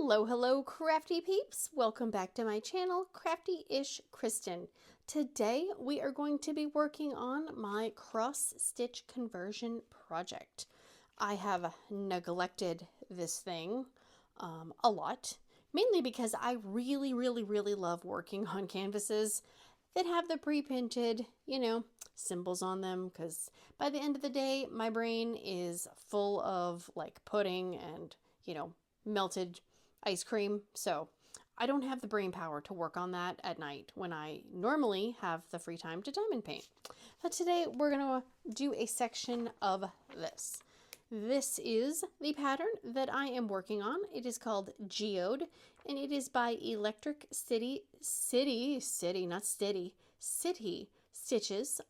Hello, crafty peeps. Welcome back to my channel, Crafty-ish-kristyn. Today, we are going to be working on my cross-stitch conversion project. I have neglected this thing a lot, mainly because I really love working on canvases that have the pre-printed, symbols on them, because by the end of the day, my brain is full of like pudding and, melted ice cream. So I don't have the brain power to work on that at night when I normally have the free time to diamond paint. But today we're going to do a section of this. This is the pattern that I am working on. It is called Geode, and it is by Electric City Stitches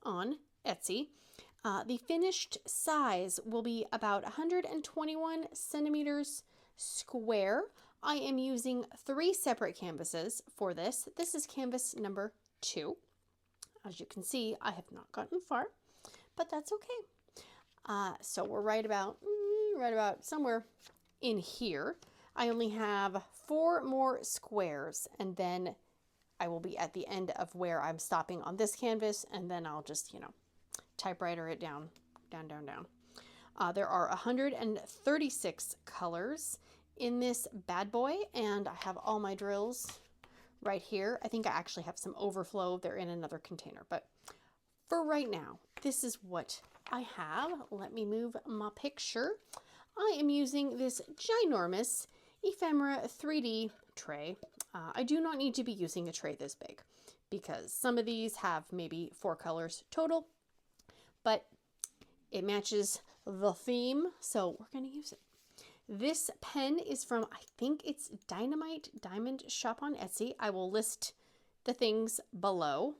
on Etsy. The finished size will be about 121 centimeters square. I am using 3 separate canvases for this. This is canvas number 2. As you can see, I have not gotten far, but that's okay. So we're right about somewhere in here. I only have 4 more squares, and then I will be at the end of where I'm stopping on this canvas, and then I'll just, typewriter it down. There are 136 colors in this bad boy, and I have all my drills right here. I think I actually have some overflow. They're in another container, but for right now, this is what I have. Let me move my picture. I am using this ginormous Ephemera 3D tray. I do not need to be using a tray this big because some of these have maybe 4 colors total, but it matches the theme, so we're going to use it. This pen is from, I think it's Dynamite Diamond Shop on Etsy. I will list the things below,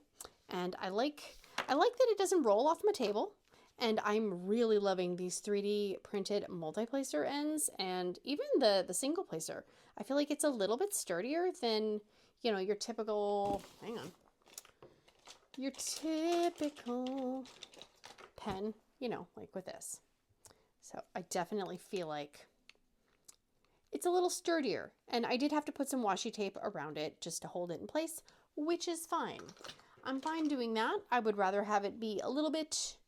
and I like that it doesn't roll off my table, and I'm really loving these 3D printed multi-placer ends, and even the single placer. I feel like it's a little bit sturdier than, your typical, your typical pen, like with this. So I definitely feel like it's a little sturdier, and I did have to put some washi tape around it just to hold it in place, which is fine. I'm fine doing that. I would rather have it be a little bit,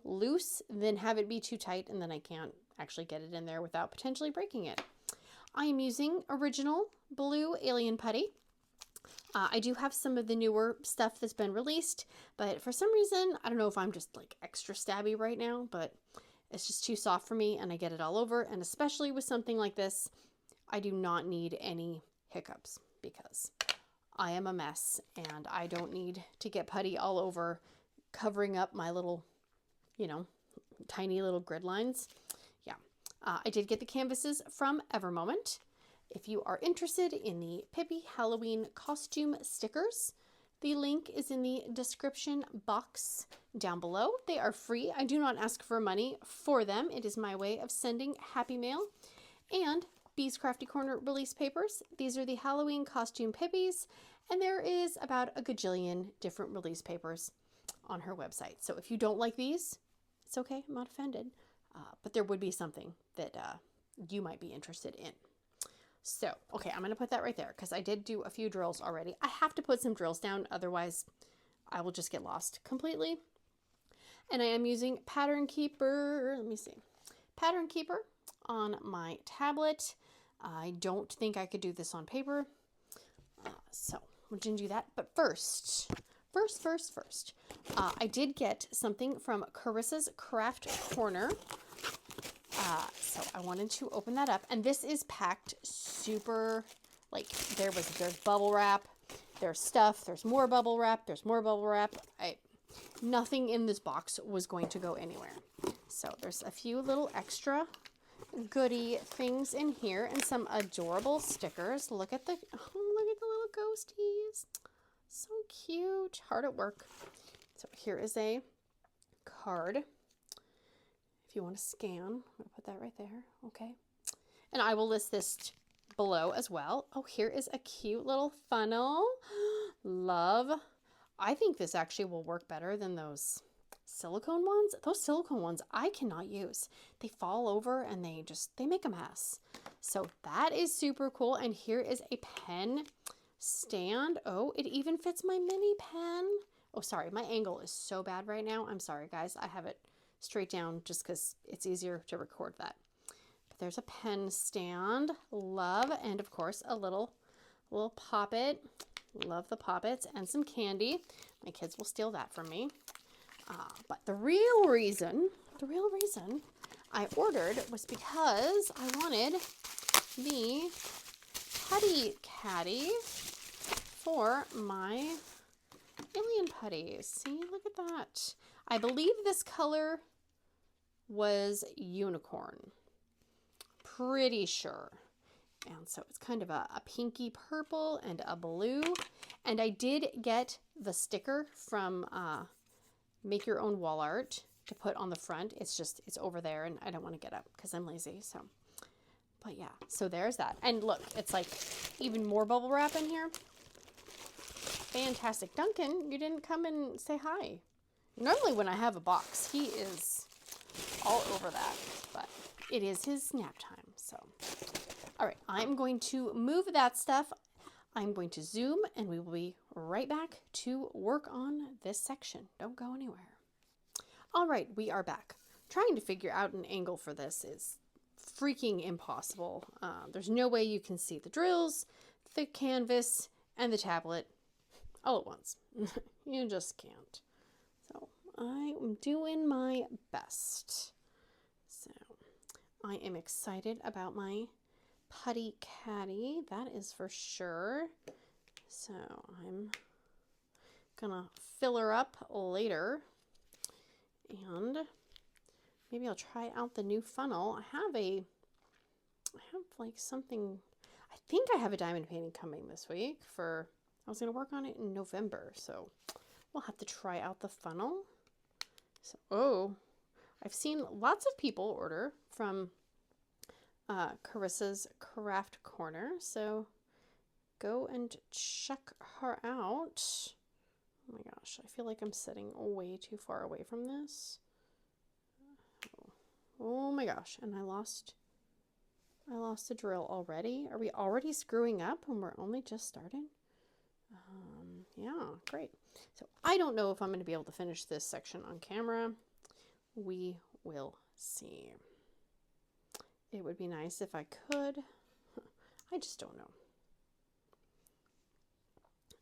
loose than have it be too tight, and then I can't actually get it in there without potentially breaking it. I am using original blue alien putty. I do have some of the newer stuff that's been released, but for some reason, I don't know if I'm just like extra stabby right now, but it's just too soft for me and I get it all over. And especially with something like this, I do not need any hiccups because I am a mess and I don't need to get putty all over covering up my little, tiny little grid lines. Yeah. I did get the canvases from Evermoment. If you are interested in the Pippy Halloween costume stickers, the link is in the description box down below. They are free. I do not ask for money for them. It is my way of sending happy mail. And Bee's Crafty Corner release papers. These are the Halloween costume Pippies, and there is about a gajillion different release papers on her website. So if you don't like these, it's okay. I'm not offended. But there would be something that you might be interested in. So, okay, I'm going to put that right there because I did do a few drills already. I have to put some drills down, otherwise I will just get lost completely. And I am using Pattern Keeper, Pattern Keeper on my tablet. I don't think I could do this on paper. So, we're going to do that. But first, I did get something from Carissas Craft Corner. So I wanted to open that up, and this is packed super, like there's bubble wrap, there's stuff, there's more bubble wrap, nothing in this box was going to go anywhere. So there's a few little extra goodie things in here and some adorable stickers. Look at the little ghosties. So cute, hard at work. So here is a card. If you want to scan, I'm going to put that right there. Okay. And I will list this below as well. Oh, here is a cute little funnel. Love. I think this actually will work better than those silicone ones. Those silicone ones I cannot use. They fall over and they make a mess. So that is super cool. And here is a pen stand. Oh, it even fits my mini pen. Oh, sorry, my angle is so bad right now. I'm sorry, guys. I have it straight down just because it's easier to record that. But there's a pen stand. Love. And of course, a little poppet. Love the poppets and some candy. My kids will steal that from me. But the real reason I ordered was because I wanted the putty caddy for my alien putties. See, look at that. I believe this color was unicorn. Pretty sure. And so it's kind of a pinky purple and a blue. And I did get the sticker from Make Your Own Wall Art to put on the front. It's over there and I don't want to get up because I'm lazy. So, but yeah, so there's that. And look, it's like even more bubble wrap in here. Fantastic. Duncan, you didn't come and say hi. Normally when I have a box, he is all over that, but it is his nap time. So, all right, I'm going to move that stuff. I'm going to zoom and we will be right back to work on this section. Don't go anywhere. All right, we are back. Trying to figure out an angle for this is freaking impossible. There's no way you can see the drills, the canvas, and the tablet all at once. You just can't. So I am doing my best. So I am excited about my putty caddy, that is for sure. So I'm gonna fill her up later and maybe I'll try out the new funnel. I have like something, I think I have a diamond painting coming this week I was gonna work on it in November, so we'll have to try out the funnel. So, I've seen lots of people order from Carissas Craft Corner, so go and check her out. Oh my gosh, I feel like I'm sitting way too far away from this. Oh my gosh, and I lost the drill already. Are we already screwing up when we're only just starting? Yeah, great. So I don't know if I'm going to be able to finish this section on camera. We will see. It would be nice if I could. I just don't know.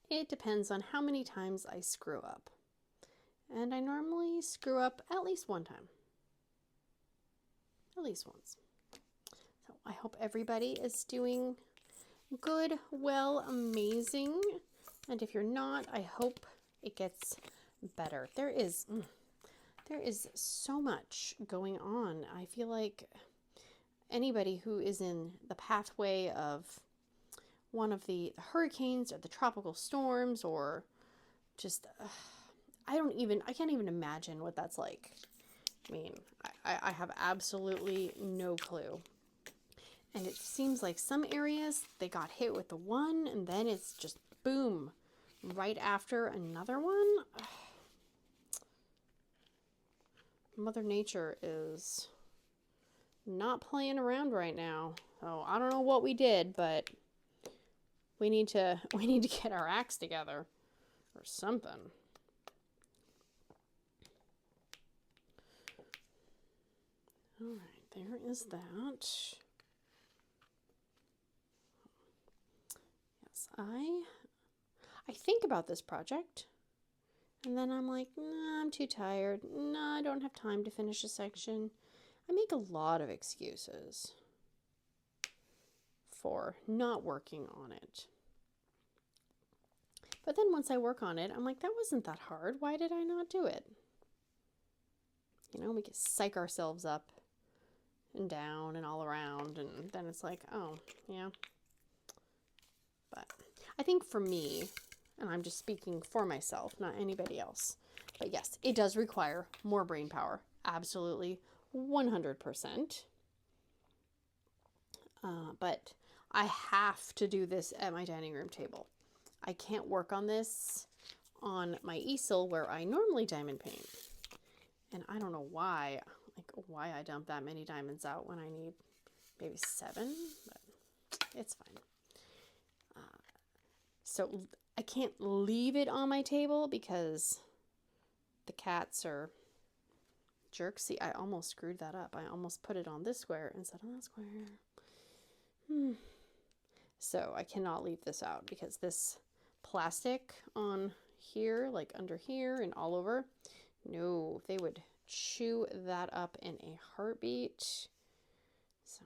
It depends on how many times I screw up. And I normally screw up at least one time. At least once. So I hope everybody is doing good, well, amazing. And if you're not, I hope it gets better. There is so much going on. I feel like anybody who is in the pathway of one of the hurricanes or the tropical storms or just, I can't even imagine what that's like. I mean, I have absolutely no clue. And it seems like some areas, they got hit with the one and then it's just boom, right after another one. Mother Nature is not playing around right now. So I don't know what we did, but we need to get our acts together or something. All right, there is that. Yes, I think about this project and then I'm like, nah, I'm too tired. Nah, I don't have time to finish a section. I make a lot of excuses for not working on it. But then once I work on it, I'm like, that wasn't that hard. Why did I not do it? You know, we can psych ourselves up and down and all around, and then it's like, oh, yeah. But I think for me, and I'm just speaking for myself, not anybody else, but yes, it does require more brain power. Absolutely, 100%. But I have to do this at my dining room table. I can't work on this on my easel where I normally diamond paint. And I don't know why I dump that many diamonds out when I need maybe 7, but it's fine. So I can't leave it on my table because the cats are jerks. See, I almost screwed that up. I almost put it on this square instead of that square. So I cannot leave this out because this plastic on here, like under here and all over, no, they would chew that up in a heartbeat. So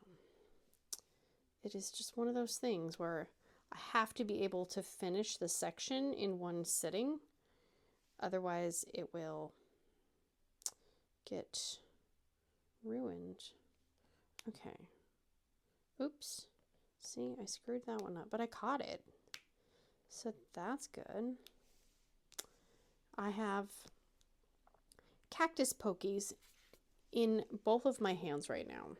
it is just one of those things where I have to be able to finish the section in one sitting. Otherwise it will get ruined. Okay. Oops. See, I screwed that one up, but I caught it. So that's good. I have cactus pokies in both of my hands right now.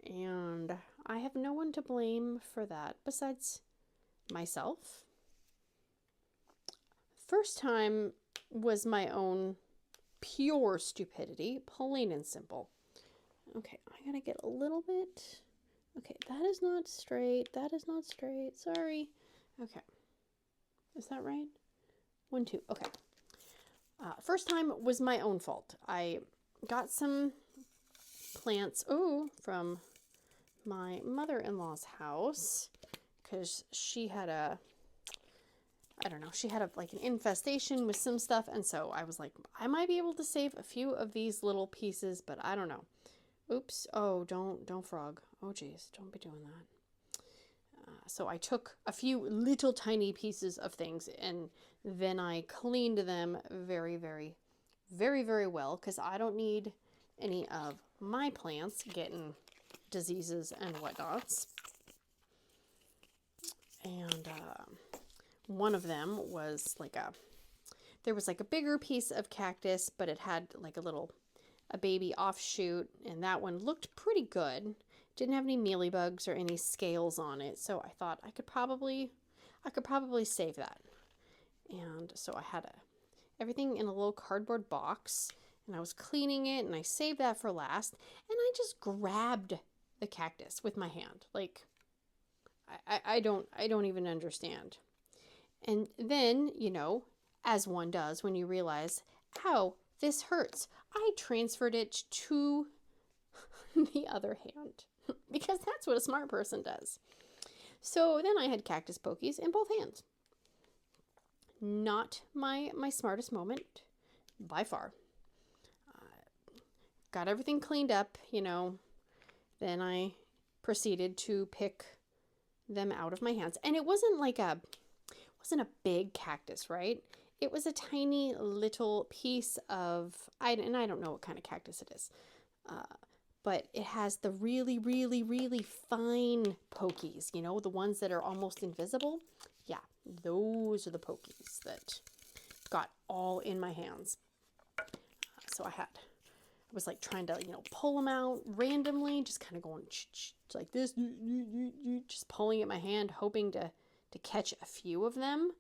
And I have no one to blame for that besides myself. First time was my own pure stupidity, plain and simple. Okay, I gotta get a little bit. Okay, that is not straight. That is not straight. Sorry. Okay. Is that right? 1, 2. Okay. First time was my own fault. I got some plants, from my mother-in-law's house because she had a, I don't know, she had like an infestation with some stuff. And so I was like, I might be able to save a few of these little pieces, but I don't know. Oops. Oh, don't frog. Oh, geez. Don't be doing that. So I took a few little tiny pieces of things and then I cleaned them very, very, very, very well because I don't need any of my plants getting diseases and whatnots. And one of them was like there was like a bigger piece of cactus, but it had like a baby offshoot, and that one looked pretty good. Didn't have any mealybugs or any scales on it, so I thought I could probably save that. And so I had everything in a little cardboard box, and I was cleaning it, and I saved that for last, and I just grabbed the cactus with my hand. Like, I don't even understand. And then, you know, as one does when you realize, ow, this hurts, I transferred it to the other hand because that's what a smart person does. So then I had cactus pokies in both hands. Not my smartest moment by far. Got everything cleaned up, you know. Then I proceeded to pick them out of my hands. And it wasn't like wasn't a big cactus, right? It was a tiny little piece of, and I don't know what kind of cactus it is, but it has the really, really, really fine pokies, you know, the ones that are almost invisible. Yeah, those are the pokies that got all in my hands. So I was like trying to, you know, pull them out randomly, just kind of going like this, just pulling at my hand, hoping to catch a few of them.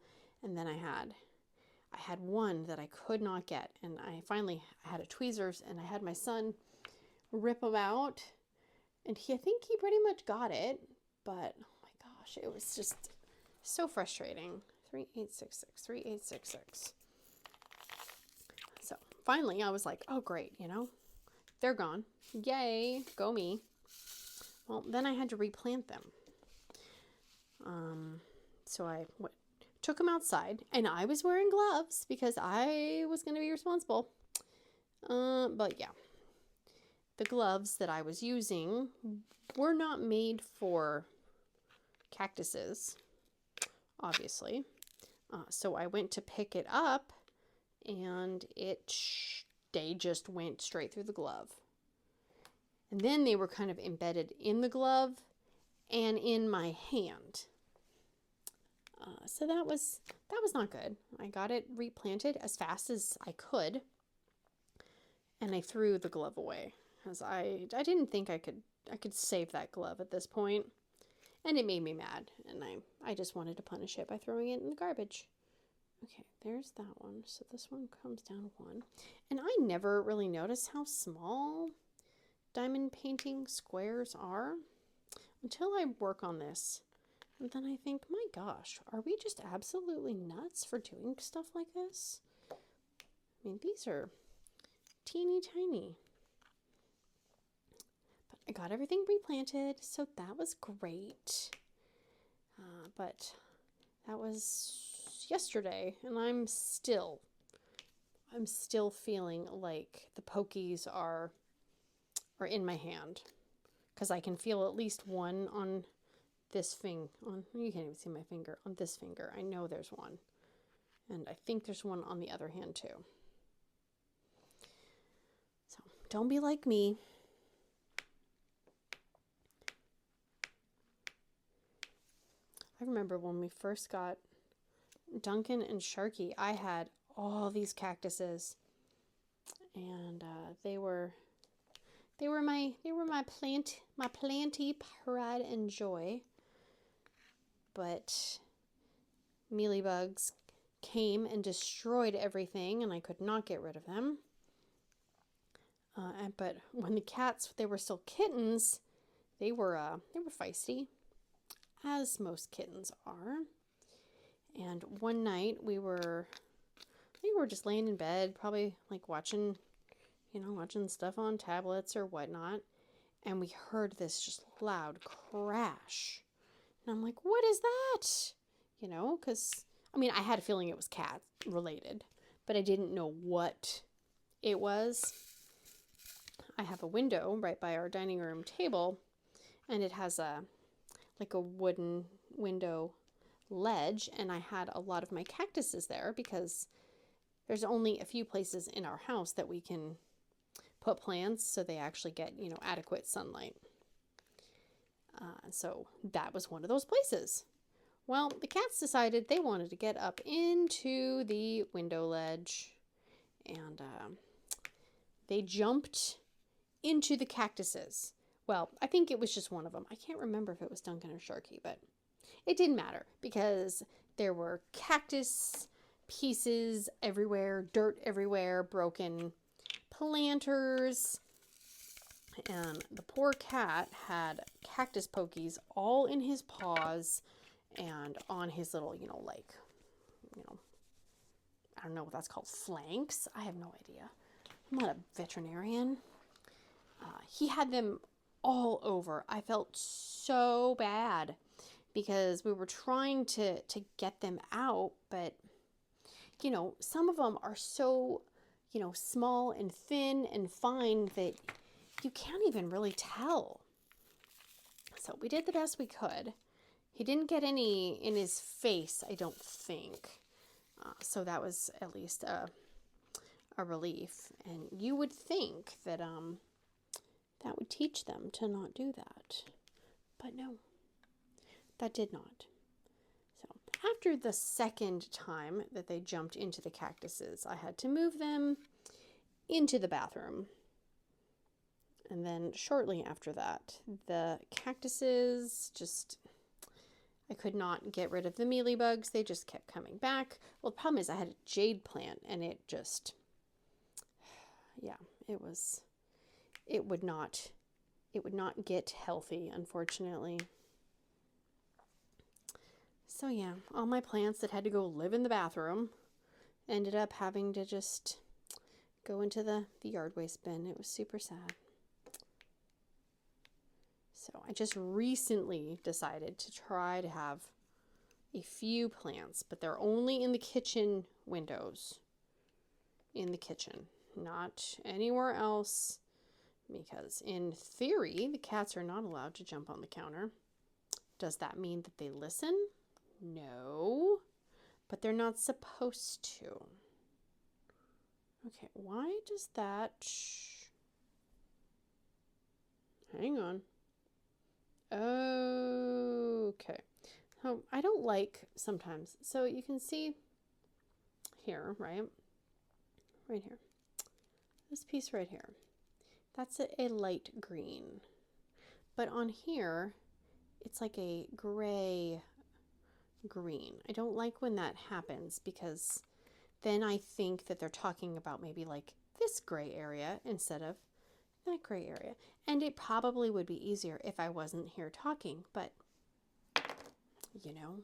And then I had one that I could not get, and I had a tweezers, and I had my son rip them out, and I think he pretty much got it, but oh my gosh, it was just so frustrating. 3866, 3866. So finally I was like, oh great, you know, they're gone. Yay, go me. Well, then I had to replant them. So I took them outside, and I was wearing gloves because I was going to be responsible. But yeah, the gloves that I was using were not made for cactuses, obviously. So I went to pick it up, and they just went straight through the glove. And then they were kind of embedded in the glove and in my hand. So that was not good. I got it replanted as fast as I could, and I threw the glove away because I didn't think I could save that glove at this point, and it made me mad, and I just wanted to punish it by throwing it in the garbage. Okay, there's that one. So this one comes down 1, and I never really noticed how small diamond painting squares are until I work on this. And then I think, my gosh, are we just absolutely nuts for doing stuff like this? I mean, these are teeny tiny. But I got everything replanted, so that was great. But that was yesterday, and I'm still feeling like the pokies are in my hand, because I can feel at least one on this finger. You can't even see my finger. On this finger, I know there's one, and I think there's one on the other hand too. So don't be like me. I remember when we first got Duncan and Sharky, I had all these cactuses, and they were my planty pride and joy. But mealybugs came and destroyed everything, and I could not get rid of them. But when the cats, they were still kittens, they were feisty, as most kittens are. And one night we were just laying in bed, probably like watching stuff on tablets or whatnot, and we heard this just loud crash. And I'm like, what is that? Because, I mean, I had a feeling it was cat related, but I didn't know what it was. I have a window right by our dining room table, and it has like a wooden window ledge, and I had a lot of my cactuses there because there's only a few places in our house that we can put plants so they actually get, adequate sunlight. So that was one of those places. Well, the cats decided they wanted to get up into the window ledge, and they jumped into the cactuses. Well, I think it was just one of them. I can't remember if it was Duncan or Sharky, but it didn't matter because there were cactus pieces everywhere, dirt everywhere, broken planters, and the poor cat had cactus pokies all in his paws and on his little, I don't know what that's called, flanks. I have no idea. I'm not a veterinarian. He had them all over. I felt so bad because we were trying to get them out, but some of them are so, small and thin and fine that you can't even really tell. So we did the best we could. He didn't get any in his face, I don't think. So that was at least a relief. And you would think that that would teach them to not do that. But no, that did not. So after the second time that they jumped into the cactuses, I had to move them into the bathroom. And then shortly after that, the cactuses I could not get rid of the mealybugs. They just kept coming back. Well, the problem is I had a jade plant, and it would not get healthy, unfortunately. So yeah, all my plants that had to go live in the bathroom ended up having to just go into the yard waste bin. It was super sad. So I just recently decided to try to have a few plants, but they're only in the kitchen windows. In the kitchen, not anywhere else, because in theory, the cats are not allowed to jump on the counter. Does that mean that they listen? No, but they're not supposed to. Okay, why does that... Hang on. Okay. I don't like sometimes. So you can see here, right? Right here. This piece right here. That's a light green. But on here, it's like a gray green. I don't like when that happens because then I think that they're talking about maybe like this gray area instead of that gray area. And it probably would be easier if I wasn't here talking, but you know,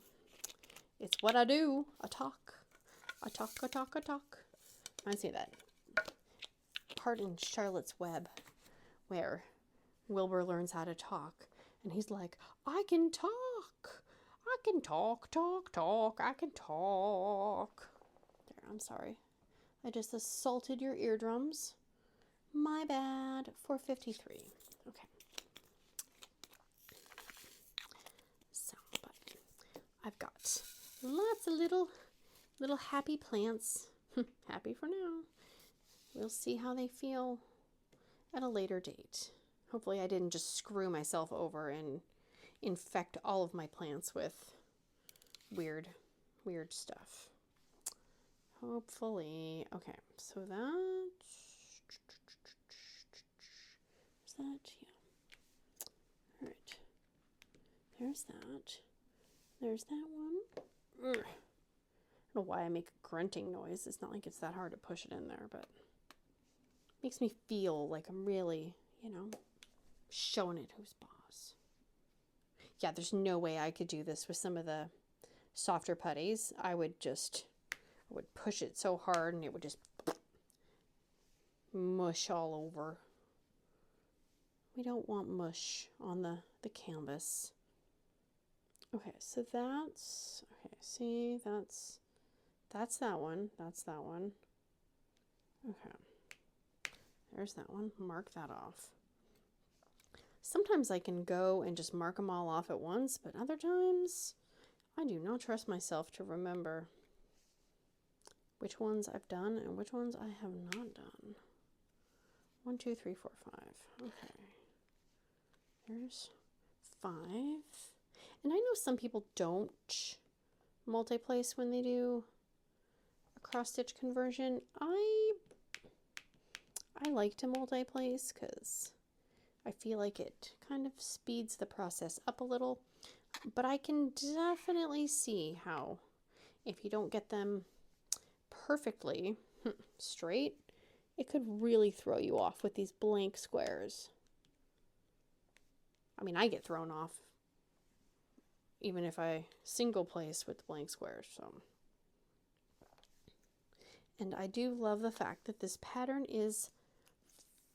it's what I do. I talk. I talk, I talk, I talk. Reminds me of that part in Charlotte's Web where Wilbur learns how to talk. And he's like, I can talk. I can talk, talk, talk. I can talk. There, I'm sorry. I just assaulted your eardrums. My bad. 453. Okay. So, but I've got lots of little happy plants. Happy for now. We'll see how they feel at a later date. Hopefully I didn't just screw myself over and infect all of my plants with weird stuff. Hopefully. Okay, so that's that, yeah. All right. There's that. There's that one. Ugh. I don't know why I make a grunting noise. It's not like it's that hard to push it in there, but it makes me feel like I'm really, you know, showing it who's boss. Yeah, there's no way I could do this with some of the softer putties. I would push it so hard and it would just mush all over. We don't want mush on the canvas. Okay, so that's, okay, see, that's that one. That's that one. Okay. There's that one. Mark that off. Sometimes I can go and just mark them all off at once, but other times I do not trust myself to remember which ones I've done and which ones I have not done. 1, 2, 3, 4, 5. Okay. There's 5. And I know some people don't multi-place when they do a cross-stitch conversion. I like to multi-place because I feel like it kind of speeds the process up a little, but I can definitely see how if you don't get them perfectly straight, it could really throw you off with these blank squares. I mean, I get thrown off even if I single place with the blank squares. So, and I do love the fact that this pattern is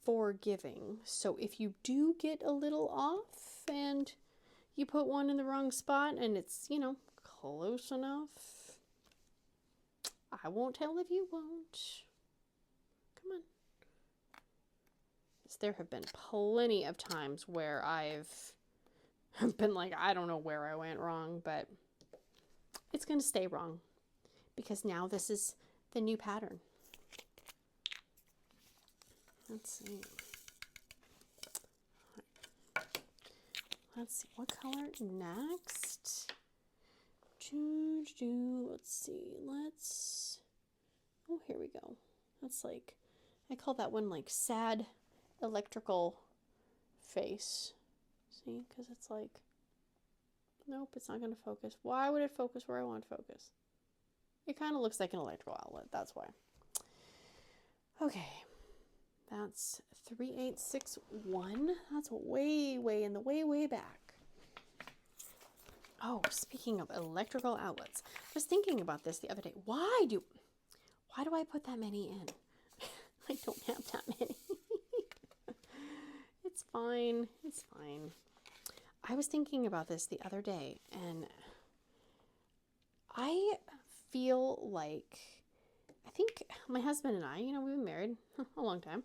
forgiving. So if you do get a little off and you put one in the wrong spot and it's, you know, close enough, I won't tell if you won't. Come on. There have been plenty of times where I've been like, I don't know where I went wrong, but it's going to stay wrong because now this is the new pattern. Let's see. Let's see what color next. Let's see. Oh, here we go. That's like, I call that one like sad electrical face. See, because it's like, nope, it's not going to focus. Why would it focus where I want to focus? It kind of looks like an electrical outlet. That's why. Okay. That's 3861. That's way in the way back. Oh, speaking of electrical outlets, I was thinking about this the other day. Why do I put that many in? I don't have that many. It's fine. It's fine. I was thinking about this the other day, and I feel like, I think my husband and I, you know, we've been married a long time,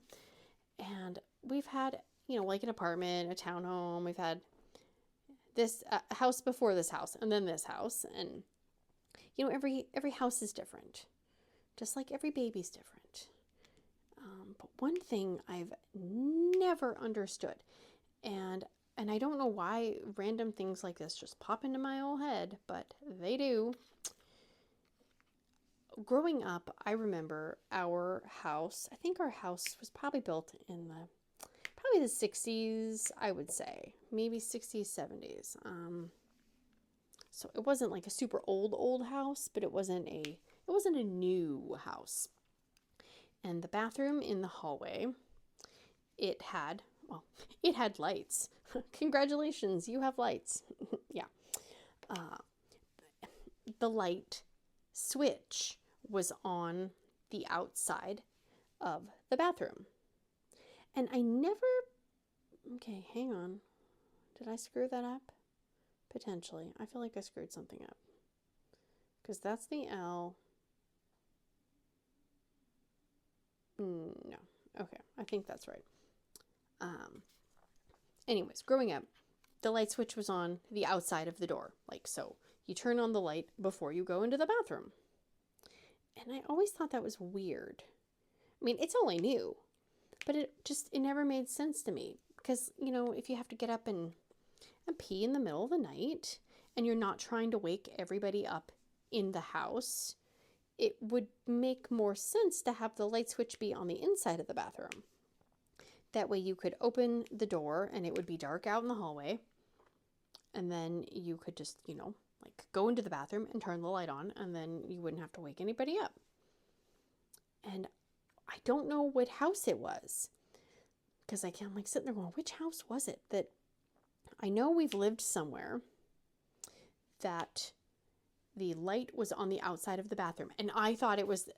and we've had, you know, like an apartment, a townhome. We've had this house before this house, and then this house, and you know, every house is different, just like every baby's different. But one thing I've never understood, and I don't know why random things like this just pop into my old head, but they do. Growing up, I remember our house, I think our house was probably built in probably the 60s, I would say. Maybe 60s, 70s. So it wasn't like a super old house, but it wasn't a new house. And the bathroom in the hallway it had, well, it had lights. Congratulations, you have lights. Yeah. The light switch was on the outside of the bathroom. And I never, okay, hang on. Did I screw that up? Potentially. I feel like I screwed something up. Because that's the L. No. Okay, I think that's right. Anyways, growing up, the light switch was on the outside of the door. Like, so you turn on the light before you go into the bathroom. And I always thought that was weird. I mean, it's all I knew. But it never made sense to me. Because, you know, if you have to get up and pee in the middle of the night, and you're not trying to wake everybody up in the house, it would make more sense to have the light switch be on the inside of the bathroom. That way you could open the door and it would be dark out in the hallway. And then you could just, you know, like go into the bathroom and turn the light on, and then you wouldn't have to wake anybody up. And I don't know what house it was. Because I'm like sitting there going, which house was it? That I know we've lived somewhere that the light was on the outside of the bathroom. And I thought it was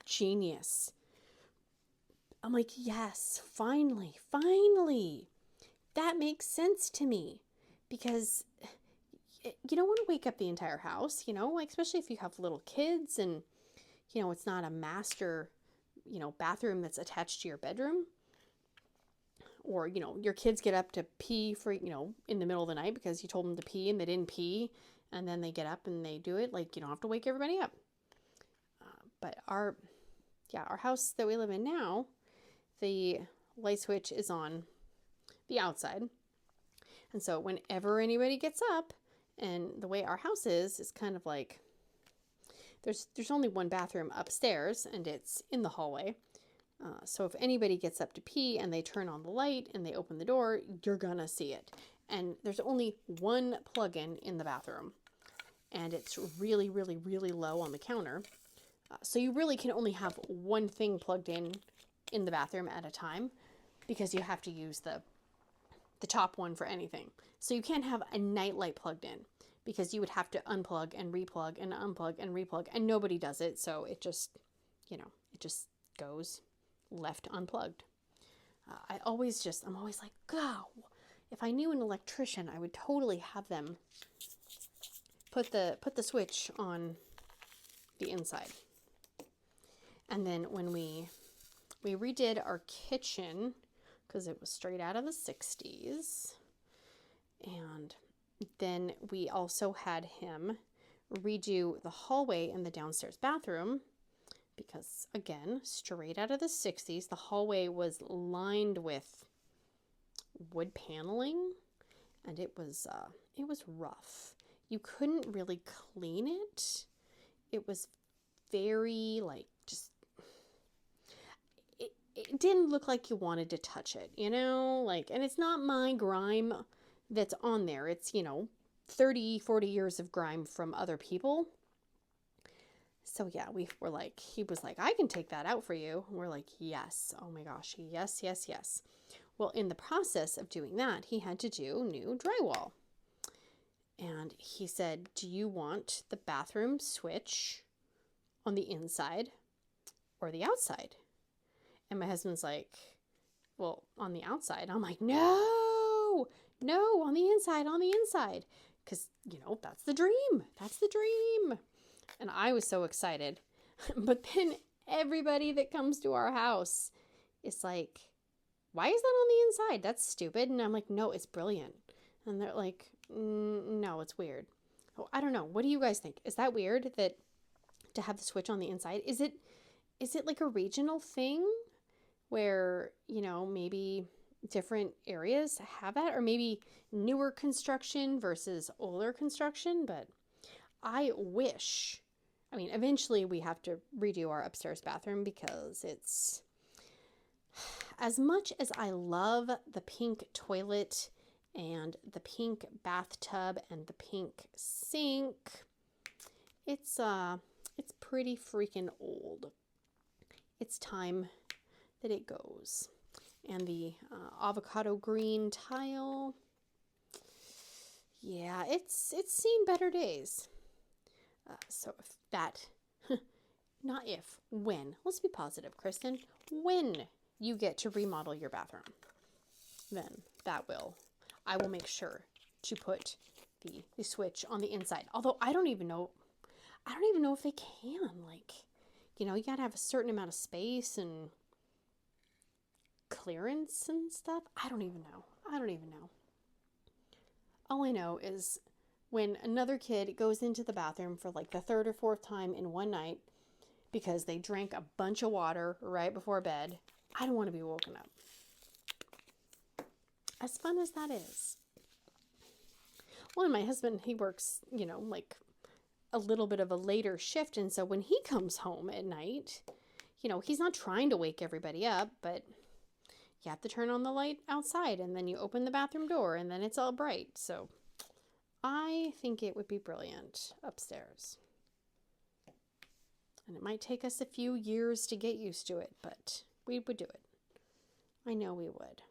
genius. I'm like, yes, finally. That makes sense to me. Because you don't want to wake up the entire house, you know, like especially if you have little kids and, you know, it's not a master, you know, bathroom that's attached to your bedroom. Or, you know, your kids get up to pee for, you know, in the middle of the night because you told them to pee and they didn't pee. And then they get up and they do it. Like, you don't have to wake everybody up. But our house that we live in now, the light switch is on the outside. And so whenever anybody gets up, and the way our house is kind of like, there's only one bathroom upstairs and it's in the hallway. So if anybody gets up to pee and they turn on the light and they open the door, you're gonna see it. And there's only one plug-in in the bathroom. And it's really, really, really low on the counter. So you really can only have one thing plugged in the bathroom at a time, because you have to use the top one for anything. So you can't have a nightlight plugged in, because you would have to unplug and replug and unplug and replug, and nobody does it. So it just, you know, it just goes left unplugged. I'm always like, God, if I knew an electrician, I would totally have them put the switch on the inside. And then when we redid our kitchen, because it was straight out of the 60s, and then we also had him redo the hallway in the downstairs bathroom, because again, straight out of the 60s, the hallway was lined with wood paneling, and it was rough. You couldn't really clean it. It was very, like, just, it didn't look like you wanted to touch it, you know? Like, and it's not my grime that's on there. It's, you know, 30, 40 years of grime from other people. So yeah, he was like, I can take that out for you. And we're like, yes. Oh my gosh. Yes, yes, yes. Well, in the process of doing that, he had to do new drywall. And he said, do you want the bathroom switch on the inside or the outside? And my husband's like, well, on the outside. I'm like, no, on the inside. Because, you know, that's the dream. And I was so excited. But then everybody that comes to our house is like, why is that on the inside? That's stupid. And I'm like, no, it's brilliant. And they're like, no, it's weird. Oh, I don't know. What do you guys think? Is that weird that to have the switch on the inside? Is it like a regional thing where, you know, maybe different areas have that, or maybe newer construction versus older construction? But I wish, I mean, eventually we have to redo our upstairs bathroom, because it's, as much as I love the pink toilet and the pink bathtub and the pink sink, it's pretty freaking old. It's time that it goes. and the avocado green tile. Yeah, it's seen better days. So if that, not if, when, let's be positive, Kristen, when you get to remodel your bathroom, then I will make sure to put the switch on the inside. Although I don't even know if they can, like, you know, you gotta have a certain amount of space and clearance and stuff. I don't even know. All I know is when another kid goes into the bathroom for like the third or fourth time in one night because they drank a bunch of water right before bed, I don't want to be woken up. As fun as that is. Well, and my husband, he works, you know, like a little bit of a later shift. And so when he comes home at night, you know, he's not trying to wake everybody up, but you have to turn on the light outside and then you open the bathroom door and then it's all bright. So I think it would be brilliant upstairs. And it might take us a few years to get used to it, but we would do it. I know we would.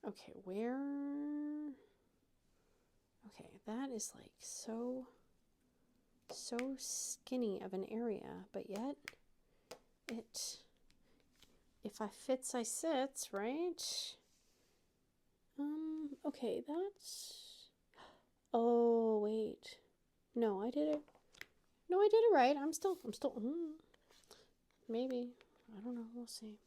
Okay, okay, that is like so skinny of an area, but yet if I fits, I sits, right? Okay, oh, wait. No, I did it right. I'm still, maybe. I don't know. We'll see.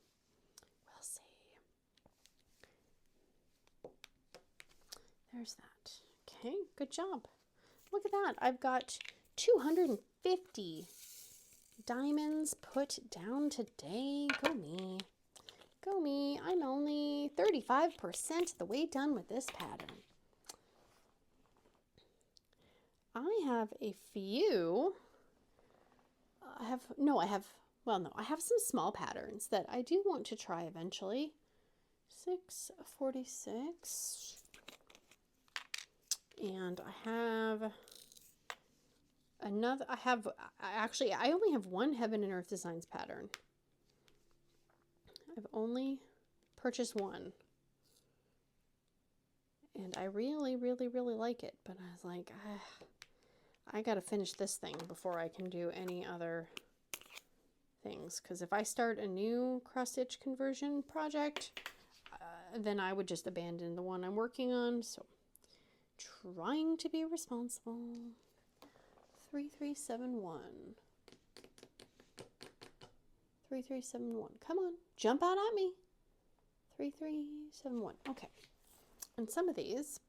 There's that. Okay, good job. Look at that. I've got 250 diamonds put down today. Go me. Go me. I'm only 35% the way done with this pattern. I have a few. I have some small patterns that I do want to try eventually. 646. And I have another, I only have one Heaven and Earth Designs pattern. I've only purchased one. And I really, really, really like it. But I was like, I gotta finish this thing before I can do any other things. Because if I start a new cross-stitch conversion project, then I would just abandon the one I'm working on. So, trying to be responsible. 3371. 3371. Come on, jump out at me. 3371. Okay. And some of these,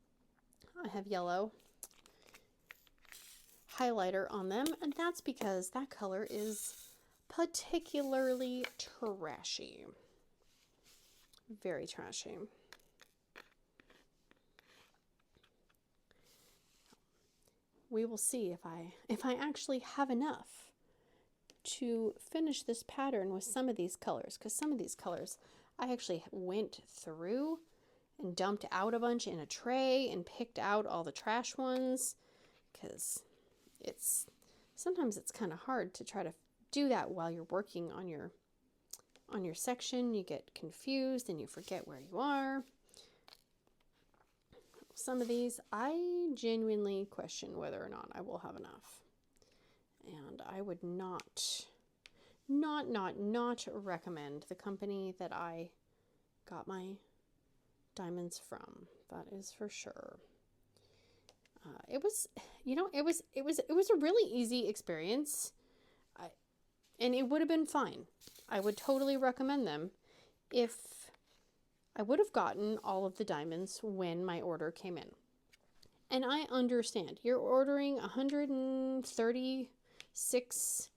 I have yellow highlighter on them, and that's because that color is particularly trashy. Very trashy. We will see if I actually have enough to finish this pattern with some of these colors, because some of these colors I actually went through and dumped out a bunch in a tray and picked out all the trash ones, because sometimes it's kind of hard to try to do that while you're working on your section. You get confused and you forget where you are. Some of these I genuinely question whether or not I will have enough, and I would not recommend the company that I got my diamonds from. That is for sure. It was a really easy experience, and it would have been fine. I would totally recommend them if I would have gotten all of the diamonds when my order came in. And I understand you're ordering 136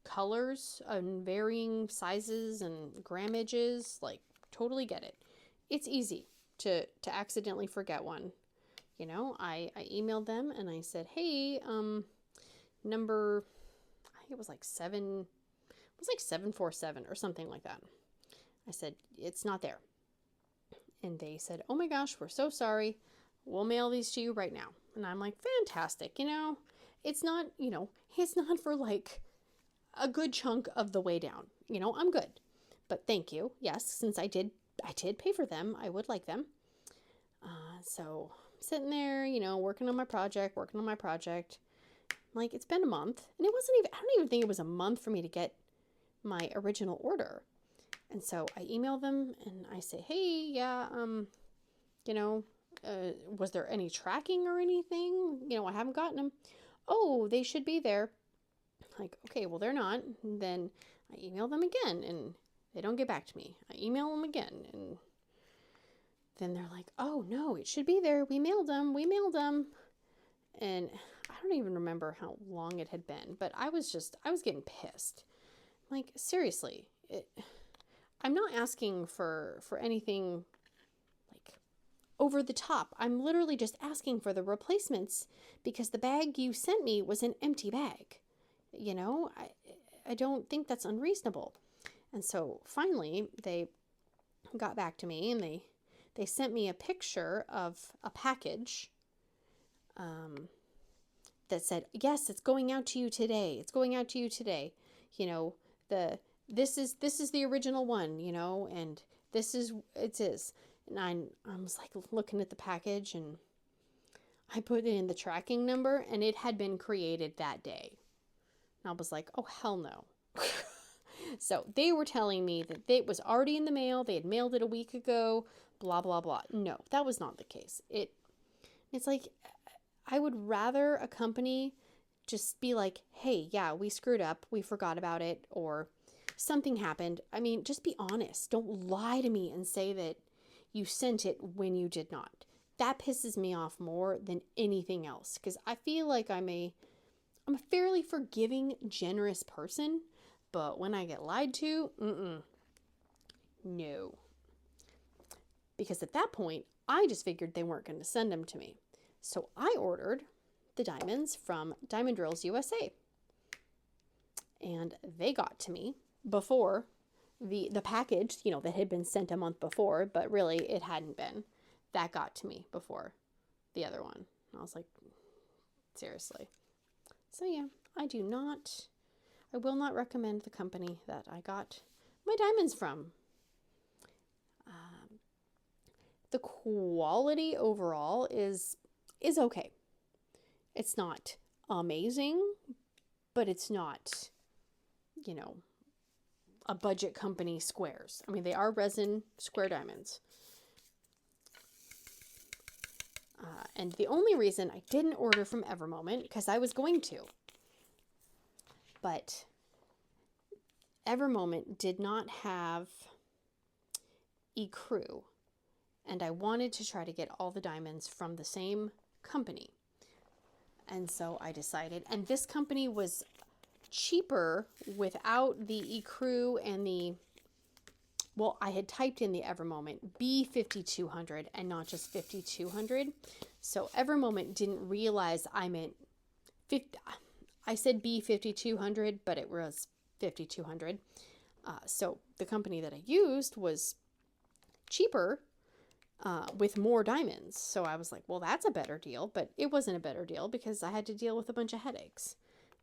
colors and varying sizes and grammages. Like, totally get it. It's easy to accidentally forget one. You know, I emailed them and I said, hey, number, I think it was like 747 or something like that. I said, it's not there. And they said, oh my gosh, we're so sorry. We'll mail these to you right now. And I'm like, fantastic. You know, it's not for like a good chunk of the way down. You know, I'm good. but thank you. Yes, since I did pay for them, I would like them. So sitting there, you know, working on my project. Like, it's been a month, and it wasn't even, I don't even think it was a month for me to get my original order. And so I email them and I say, hey, yeah, you know, was there any tracking or anything? You know, I haven't gotten them. Oh, they should be there. Like, okay, well, they're not. And then I email them again and they don't get back to me. I email them again and then they're like, oh, no, it should be there. We mailed them. And I don't even remember how long it had been, but I was getting pissed. Like, seriously, I'm not asking for anything like over the top. I'm literally just asking for the replacements because the bag you sent me was an empty bag. You know, I don't think that's unreasonable. And so finally they got back to me and they sent me a picture of a package that said, yes, it's going out to you today. It's going out to you today. You know, this is the original one, you know, and it is. And I was like looking at the package and I put in the tracking number and it had been created that day. And I was like, oh, hell no. So they were telling me that it was already in the mail. They had mailed it a week ago, blah, blah, blah. No, that was not the case. It's like, I would rather a company just be like, hey, yeah, we screwed up. We forgot about it, or something happened. I mean, just be honest. Don't lie to me and say that you sent it when you did not. That pisses me off more than anything else, because I feel like I'm a fairly forgiving, generous person, but when I get lied to, no. Because at that point, I just figured they weren't going to send them to me. So I ordered the diamonds from Diamond Drills USA. And they got to me before the package, you know, that had been sent a month before, but really it hadn't been. That got to me before the other one. And I was like, seriously. So yeah, I will not recommend the company that I got my diamonds from. The quality overall is okay. It's not amazing, but it's not, you know, a budget company squares. I mean, they are resin square diamonds. And the only reason I didn't order from Evermoment, because I was going to, but Evermoment did not have ecru, and I wanted to try to get all the diamonds from the same company. And so I decided, and this company was cheaper without the ecru and the, well, I had typed in the Evermoment B5200 and not just 5200. So Evermoment didn't realize I meant 50. I said B5200, but it was 5200. So the company that I used was cheaper with more diamonds. So I was like, well, that's a better deal. But it wasn't a better deal because I had to deal with a bunch of headaches.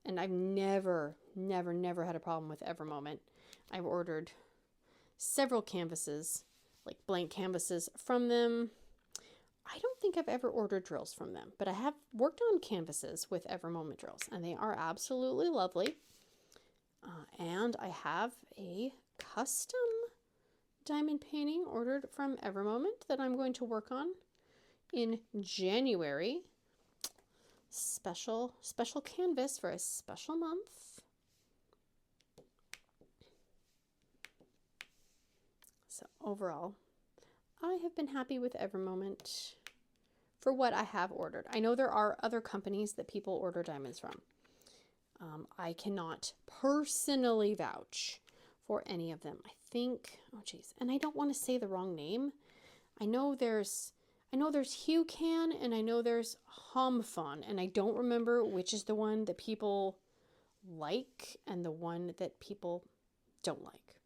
And I've never had a problem with Evermoment. I've ordered several canvases, like blank canvases from them. I don't think I've ever ordered drills from them, but I have worked on canvases with Evermoment drills, and they are absolutely lovely. And I have a custom diamond painting ordered from Evermoment that I'm going to work on in January. Special canvas for a special month. So overall, I have been happy with Evermoment for what I have ordered. I know there are other companies that people order diamonds from. I cannot personally vouch for any of them. I think, oh geez, and I don't want to say the wrong name. I know there's HueCan and I know there's HomFun, and I don't remember which is the one that people like and the one that people don't like.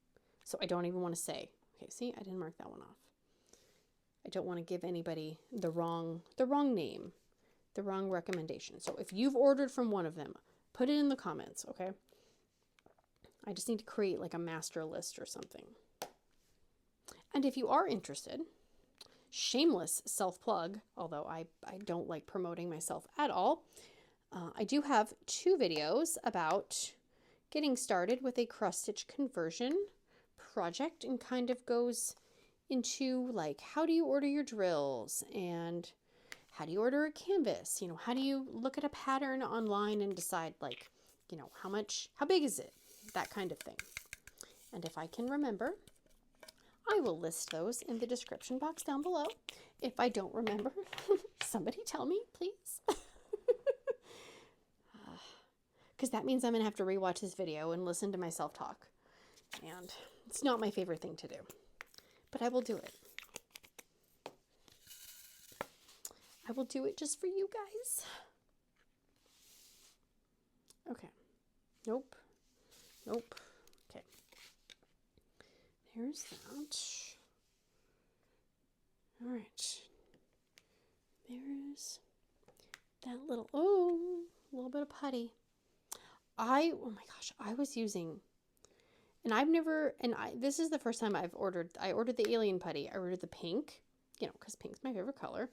So I don't even want to say. Okay, see, I didn't mark that one off. I don't want to give anybody the wrong name, the wrong recommendation. So if you've ordered from one of them, put it in the comments, okay? I just need to create like a master list or something. And if you are interested, shameless self-plug, although I don't like promoting myself at all, I do have 2 videos about getting started with a cross-stitch conversion project, and kind of goes into like, how do you order your drills, and how do you order a canvas? You know, how do you look at a pattern online and decide, like, you know, how big is it? That kind of thing. And if I can remember, I will list those in the description box down below. If I don't remember, somebody tell me, please. Because that means I'm going to have to rewatch this video and listen to myself talk. And it's not my favorite thing to do. But I will do it. I will do it just for you guys. Okay. Nope. Nope. Okay. There's that. All right. There's that little, a little bit of putty. Oh my gosh, I was using, and this is the first time I ordered the alien putty. I ordered the pink, you know, because pink's my favorite color.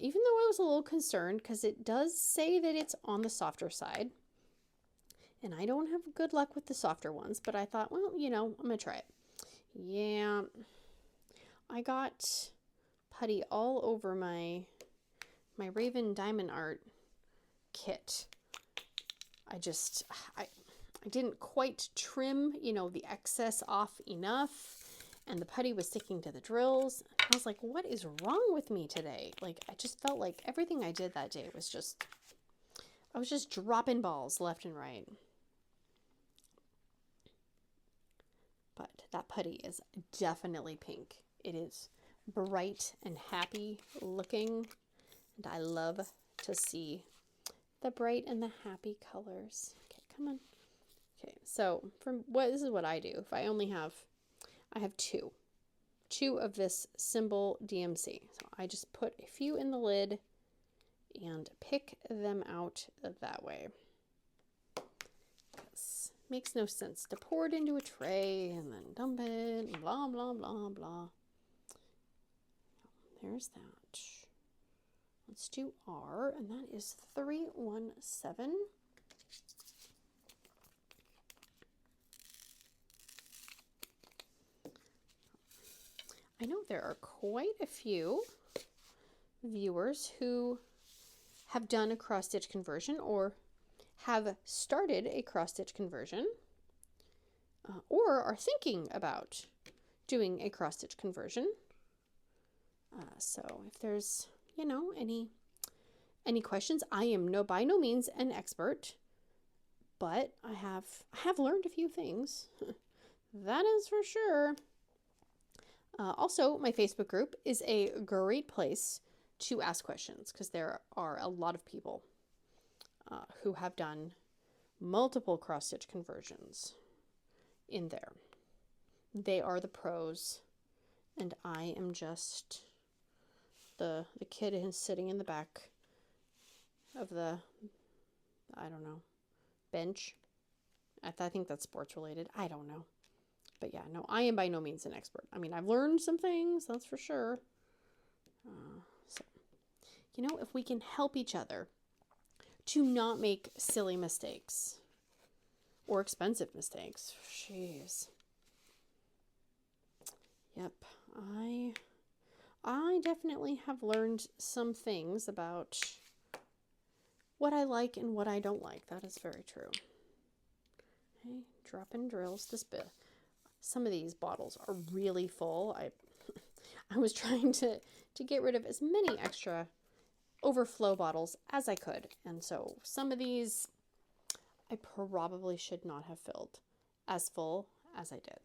Even though I was a little concerned, because it does say that it's on the softer side. And I don't have good luck with the softer ones, but I thought, well, you know, I'm going to try it. Yeah, I got putty all over my Raven Diamond Art kit. I didn't quite trim, you know, the excess off enough, and the putty was sticking to the drills. I was like, what is wrong with me today? Like, I just felt like everything I did that day was just, I was just dropping balls left and right. But that putty is definitely pink. It is bright and happy looking, and I love to see the bright and the happy colors. Okay, come on. Okay, so this is what I do. If I have two of this symbol DMC. So I just put a few in the lid and pick them out that way. Because it makes no sense to pour it into a tray and then dump it and blah, blah, blah, blah. There's that. Let's do R, and that is 317. I know there are quite a few viewers who have done a cross-stitch conversion or have started a cross-stitch conversion or are thinking about doing a cross-stitch conversion. So if there's, you know, any questions, I am by no means an expert, but I have learned a few things. That is for sure. Also, my Facebook group is a great place to ask questions because there are a lot of people who have done multiple cross-stitch conversions in there. They are the pros, and I am just the kid who's sitting in the back of the, I don't know, bench. I think that's sports related. I don't know. But yeah, no, I am by no means an expert. I mean, I've learned some things, that's for sure. So, you know, if we can help each other to not make silly mistakes or expensive mistakes, jeez. Yep, I definitely have learned some things about what I like and what I don't like. That is very true. Okay, dropping drills this bit. Some of these bottles are really full. I was trying to get rid of as many extra overflow bottles as I could. And so some of these I probably should not have filled as full as I did.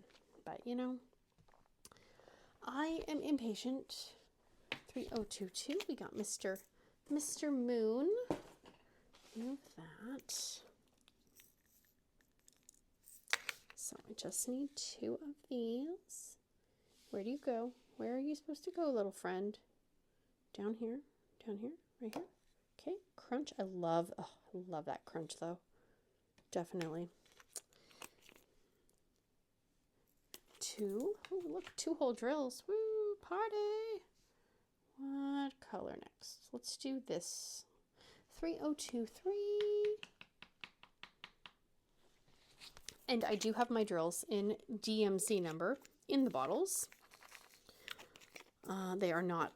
But, you know, I am impatient. 3022. We got Mr. Moon. Move that. So I just need 2 of these. Where do you go? Where are you supposed to go, little friend? Down here, right here. Okay, crunch. I love that crunch though. Definitely. 2. Oh, look, 2-hole drills. Woo, party. What color next? Let's do this. 3023. And I do have my drills in DMC number in the bottles. They are not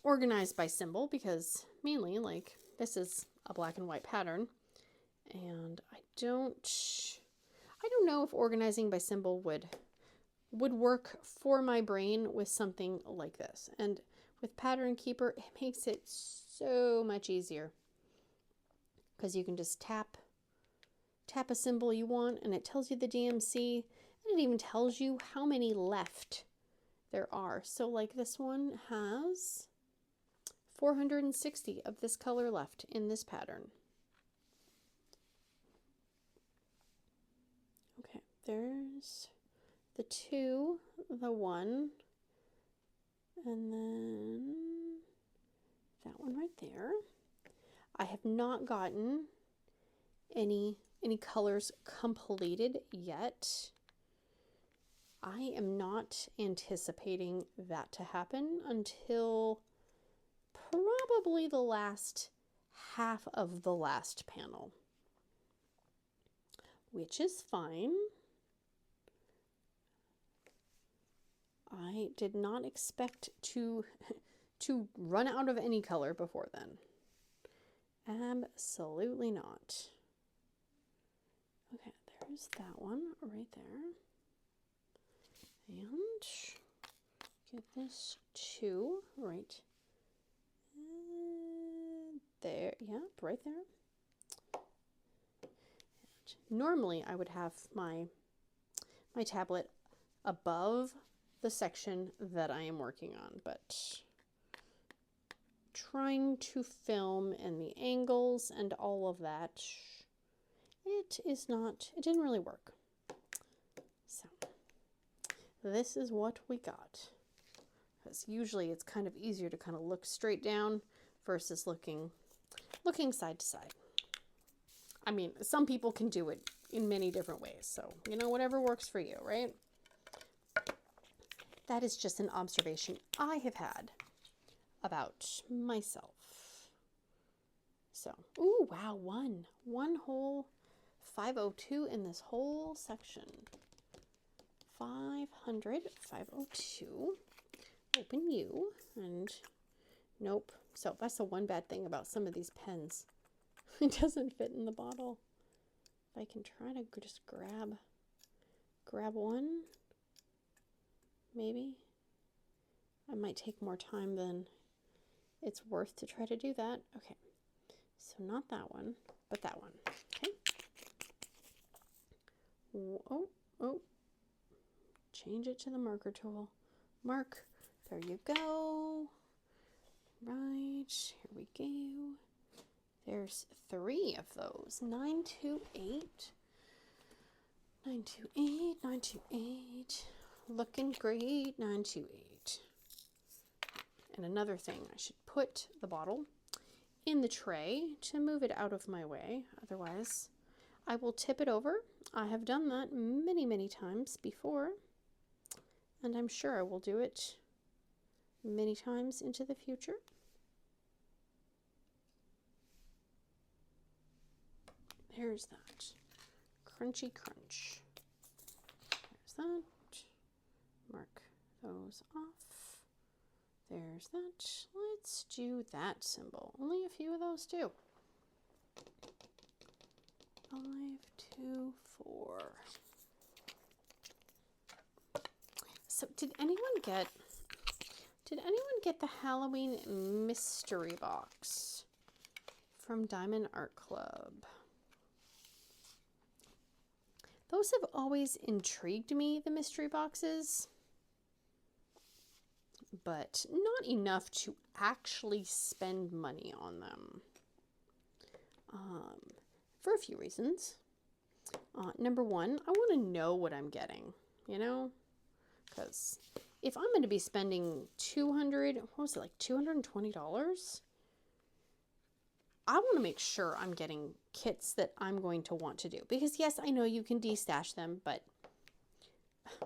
organized by symbol because mainly, like, this is a black and white pattern. And I don't know if organizing by symbol would work for my brain with something like this. And with Pattern Keeper, it makes it so much easier because you can just tap a symbol you want and it tells you the DMC, and it even tells you how many left there are. So like this one has 460 of this color left in this pattern. Okay, there's the 2, the 1, and then that one right there. I have not gotten any colors completed yet. I am not anticipating that to happen until probably the last half of the last panel, which is fine. I did not expect to run out of any color before then. Absolutely not. Okay, there's that one right there. And get this 2 right there. Yep, right there. And normally I would have my tablet above the section that I am working on, but trying to film and the angles and all of that, it didn't really work. So this is what we got. Because usually it's kind of easier to kind of look straight down versus looking side to side. I mean, some people can do it in many different ways, so you know, whatever works for you, right? That is just an observation I have had about myself. So, ooh, wow, one whole 502 in this whole section. 500, 502. Open you, and nope. So that's the one bad thing about some of these pens. It doesn't fit in the bottle. If I can try to just grab one, maybe. I might take more time than it's worth to try to do that. Okay, so not that one, but that one. Okay. Oh. Change it to the marker tool. Mark. There you go. Right, here we go. There's 3 of those. 928. 928, 928. Looking great, 928. And another thing, I should put the bottle in the tray to move it out of my way. Otherwise, I will tip it over. I have done that many, many times before. And I'm sure I will do it many times into the future. There's that. Crunchy crunch. There's that. Mark those off. There's that. Let's do that symbol. Only a few of those too. 5, 2, 4. So did anyone get the Halloween mystery box from Diamond Art Club? Those have always intrigued me, the mystery boxes, but not enough to actually spend money on them. For a few reasons. Number one, I want to know what I'm getting, you know? Because if I'm going to be spending $220, I want to make sure I'm getting kits that I'm going to want to do. Because yes, I know you can de-stash them, but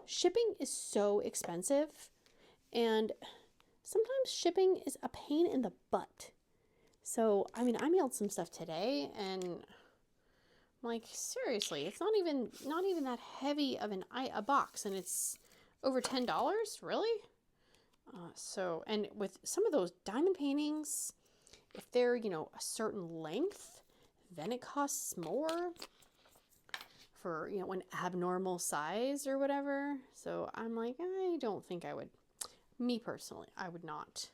shipping is so expensive, and sometimes shipping is a pain in the butt. So, I mean, I mailed some stuff today, and I'm like, seriously, it's not even that heavy of a box, and it's over $10, really? So, and with some of those diamond paintings, if they're, you know, a certain length, then it costs more for, you know, an abnormal size or whatever. So I'm like, I don't think I would, me personally, I would not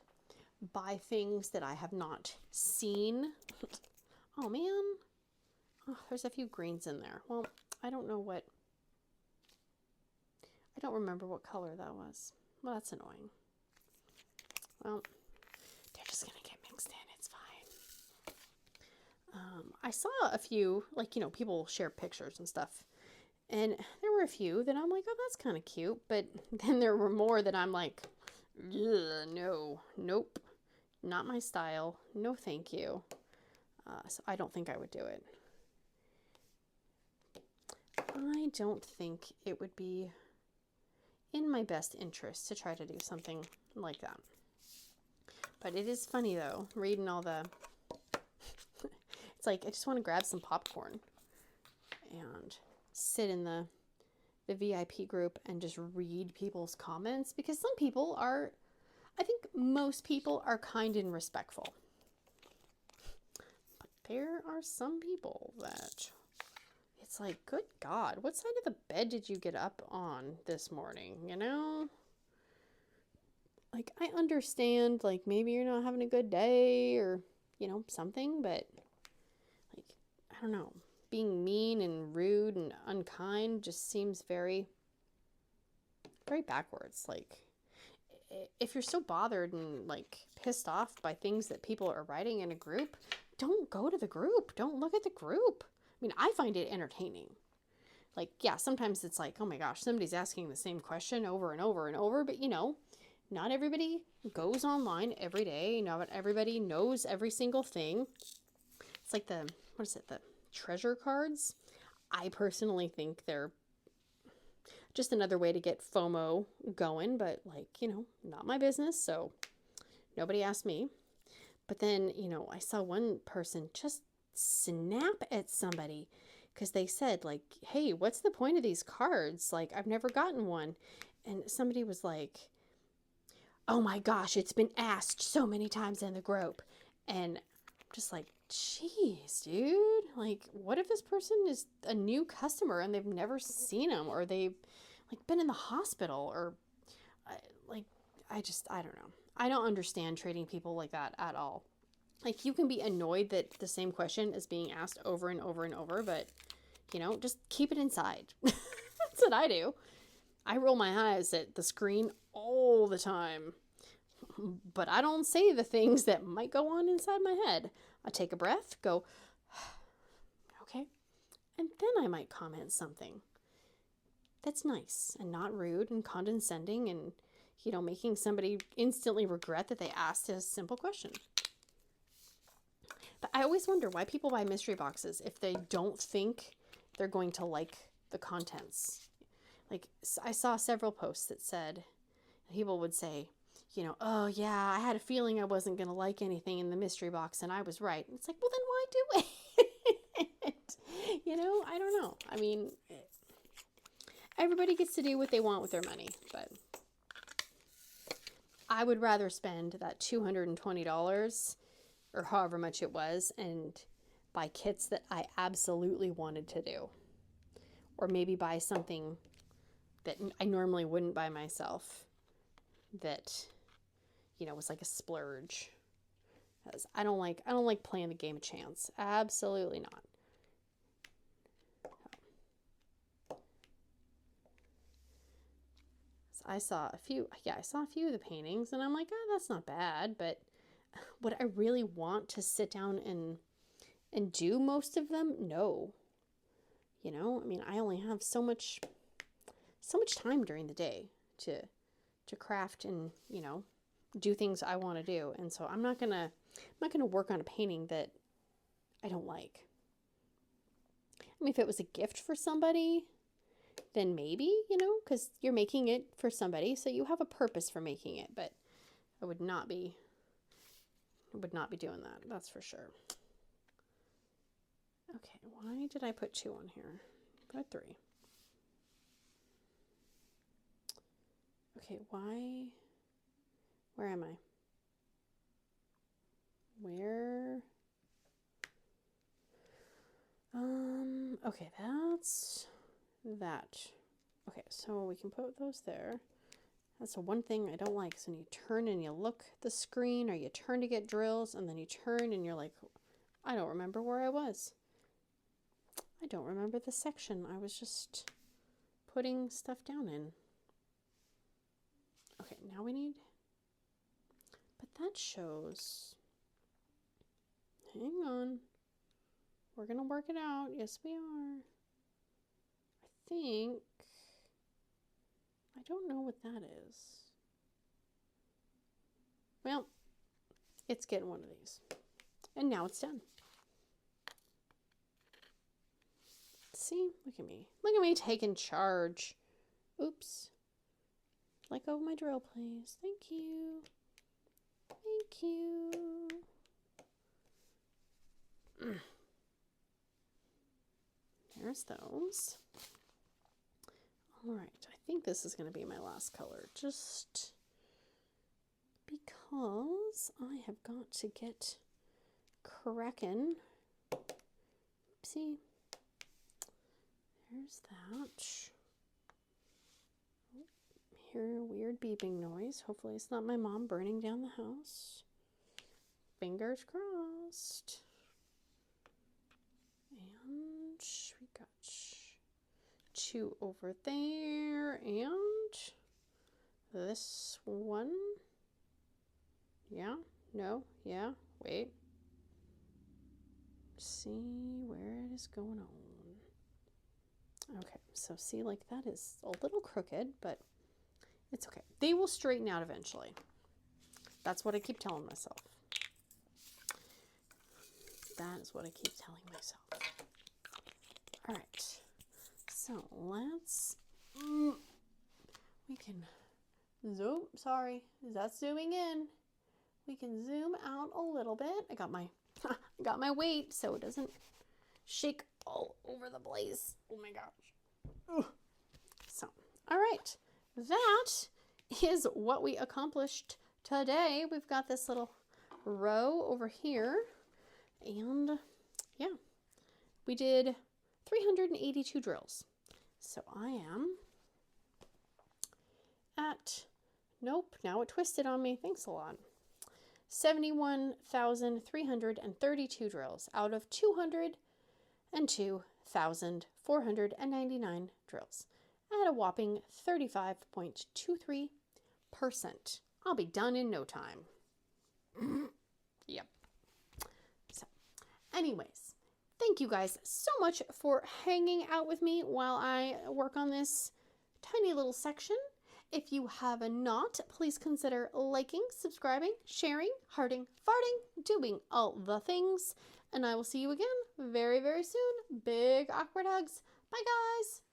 buy things that I have not seen. Oh man, oh, there's a few greens in there. Well, I don't know what, I don't remember what color that was. Well, that's annoying. Well, they're just gonna get mixed in. It's fine. I saw a few, like, you know, people share pictures and stuff. And there were a few that I'm like, oh, that's kind of cute. But then there were more that I'm like, no, nope, not my style. No, thank you. So I don't think I would do it. I don't think it would be in my best interest to try to do something like that. But it is funny, though, reading all the... It's like, I just want to grab some popcorn and sit in the VIP group and just read people's comments, because some people are, I think most people are kind and respectful. But there are some people that it's like, good God, what side of the bed did you get up on this morning, you know? Like, I understand, like, maybe you're not having a good day or, you know, something, but, like, I don't know. Being mean and rude and unkind just seems very, very backwards. Like, if you're so bothered and, like, pissed off by things that people are writing in a group, don't go to the group. Don't look at the group. I mean, I find it entertaining. Like, yeah, sometimes it's like, oh my gosh, somebody's asking the same question over and over and over, but, you know, not everybody goes online every day. Not everybody knows every single thing. It's like the, what is it, the treasure cards? I personally think they're just another way to get FOMO going, but, like, you know, not my business, so nobody asked me. But then, you know, I saw one person just snap at somebody because they said, like, hey, what's the point of these cards? Like, I've never gotten one. And somebody was like, oh my gosh, it's been asked so many times in the group. And I'm just like, jeez, dude. Like, what if this person is a new customer and they've never seen them, or they've, like, been in the hospital, or, like, I don't know. I don't understand treating people like that at all. Like, you can be annoyed that the same question is being asked over and over and over, but, you know, just keep it inside. That's what I do. I roll my eyes at the screen all the time, but I don't say the things that might go on inside my head. I take a breath, go, okay, and then I might comment something that's nice and not rude and condescending and, you know, making somebody instantly regret that they asked a simple question. But I always wonder why people buy mystery boxes if they don't think they're going to like the contents. Like, I saw several posts that said, people would say, you know, oh yeah, I had a feeling I wasn't going to like anything in the mystery box, and I was right. And it's like, well, then why do it? You know, I don't know. I mean, everybody gets to do what they want with their money, but I would rather spend that $220 or however much it was and buy kits that I absolutely wanted to do. Or maybe buy something that I normally wouldn't buy myself that, you know, was like a splurge. Because I don't like playing the game of chance. Absolutely not. So I saw a few of the paintings, and I'm like, oh, that's not bad, but would I really want to sit down and do most of them? No. You know, I mean, I only have so much time during the day to craft and, you know, do things I want to do. And so I'm not going to work on a painting that I don't like. I mean, if it was a gift for somebody, then maybe, you know, because you're making it for somebody, so you have a purpose for making it, but I would not be doing that, that's for sure. Okay, why did I put 2 on here? Put 3. Okay, why? Where am I? Where? Okay, that's that. Okay, so we can put those there. That's the one thing I don't like. So when you turn and you look at the screen, or you turn to get drills, and then you turn and you're like, I don't remember where I was. I don't remember the section I was just putting stuff down in. Okay, now we need, but that shows, hang on, we're gonna work it out. Yes, we are. I think, I don't know what that is. Well, it's getting one of these. And now it's done. See, look at me. Look at me taking charge. Oops. Let go of my drill, please. Thank you. Thank you. There's those. All right, I think this is going to be my last color, just because I have got to get cracking. Oopsie. There's that. Oh, hear a weird beeping noise. Hopefully it's not my mom burning down the house. Fingers crossed. And we got 2 over there, and this one. Yeah, no, yeah, wait. See where it is going on. Okay, so see, like that is a little crooked, but it's okay. They will straighten out eventually. That's what I keep telling myself. That is what I keep telling myself. All right, so let's, we can zoom, sorry, that's zooming in. We can zoom out a little bit. I got my weight so it doesn't shake all over the place. Oh my gosh. Ugh. So, all right, that is what we accomplished today. We've got this little row over here, and yeah, we did 382 drills. So I am at, nope, now it twisted on me. Thanks a lot. 71,332 drills out of 202,499 drills at a whopping 35.23%. I'll be done in no time. Yep. So, anyways, thank you guys so much for hanging out with me while I work on this tiny little section. If you have not, please consider liking, subscribing, sharing, hearting, farting, doing all the things. And I will see you again very, very soon. Big awkward hugs. Bye, guys.